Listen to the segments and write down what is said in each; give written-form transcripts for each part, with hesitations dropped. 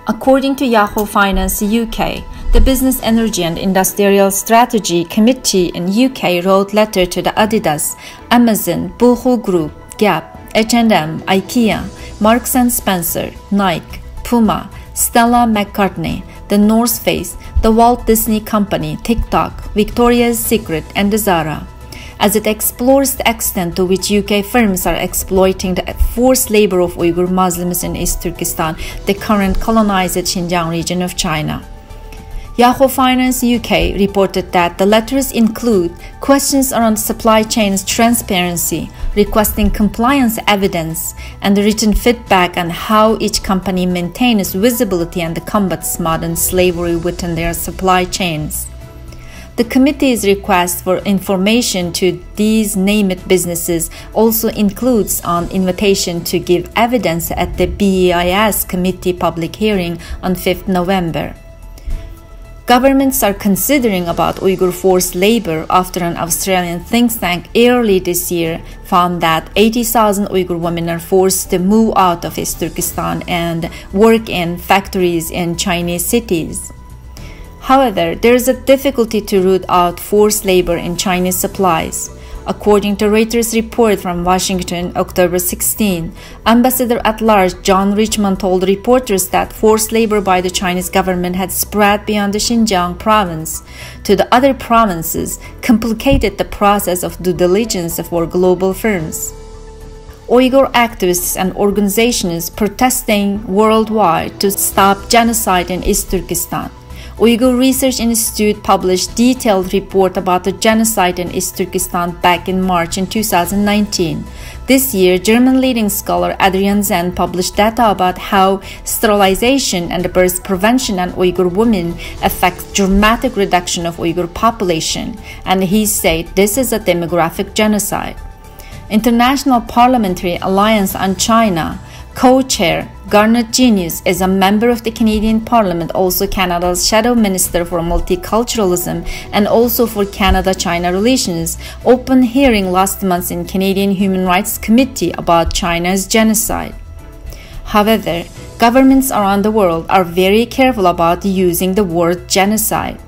According to Yahoo Finance UK, the Business, Energy and Industrial Strategy Committee in UK wrote letter to the Adidas, Amazon, Boohoo Group, Gap, H&M, IKEA, Marks & Spencer, Nike, Puma, Stella McCartney, The North Face, the Walt Disney Company, TikTok, Victoria's Secret, and Zara, as it explores the extent to which UK firms are exploiting the forced labor of Uyghur Muslims in East Turkestan, the current colonized Xinjiang region of China. Yahoo Finance UK reported that the letters include questions around supply chain's transparency, requesting compliance evidence, and written feedback on how each company maintains visibility and combats modern slavery within their supply chains. The committee's request for information to these named businesses also includes an invitation to give evidence at the BEIS committee public hearing on 5th November. Governments are considering about Uyghur forced labor after an Australian think tank early this year found that 80,000 Uyghur women are forced to move out of East Turkestan and work in factories in Chinese cities. However, there is a difficulty to root out forced labor in Chinese supplies. According to Reuters report from Washington, October 16, Ambassador-at-Large John Richmond told reporters that forced labor by the Chinese government had spread beyond the Xinjiang province to the other provinces, complicated the process of due diligence for global firms. Uyghur activists and organizations protesting worldwide to stop genocide in East Turkestan. Uyghur Research Institute published detailed report about the genocide in East Turkestan back in March in 2019. This year, German leading scholar Adrian Zen published data about how sterilization and birth prevention on Uyghur women affect dramatic reduction of Uyghur population, and he said this is a demographic genocide. International Parliamentary Alliance on China co-chair Garnet Genius is a member of the Canadian Parliament, also Canada's Shadow Minister for Multiculturalism and also for Canada-China relations, open hearing last month in Canadian Human Rights Committee about China's genocide. However, governments around the world are very careful about using the word genocide.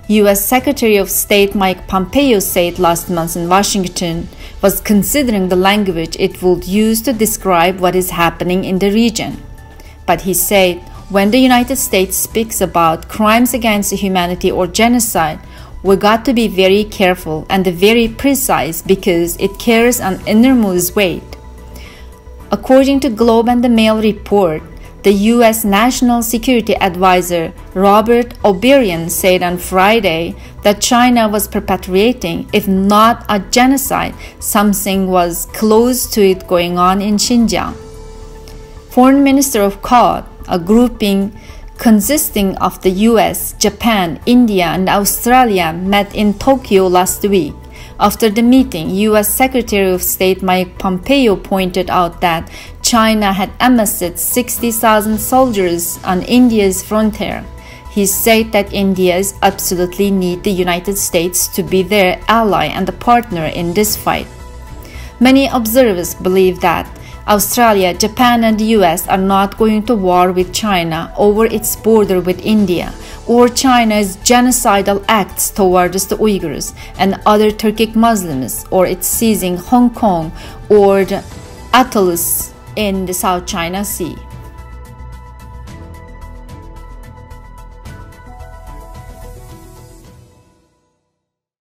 U.S. Secretary of State Mike Pompeo said last month in Washington was considering the language it would use to describe what is happening in the region. But he said, when the United States speaks about crimes against humanity or genocide, we got to be very careful and very precise because it carries an enormous weight. According to Globe and the Mail report, the U.S. National Security Advisor Robert O'Brien said on Friday that China was perpetrating, if not a genocide, something was close to it going on in Xinjiang. Foreign Minister of Quad, a grouping consisting of the U.S., Japan, India, and Australia, met in Tokyo last week. After the meeting, U.S. Secretary of State Mike Pompeo pointed out that China had amassed 60,000 soldiers on India's frontier. He said that India absolutely needs the United States to be their ally and a partner in this fight. Many observers believe that Australia, Japan, and the US are not going to war with China over its border with India, or China's genocidal acts towards the Uyghurs and other Turkic Muslims, or its seizing Hong Kong or the atolls in the South China Sea.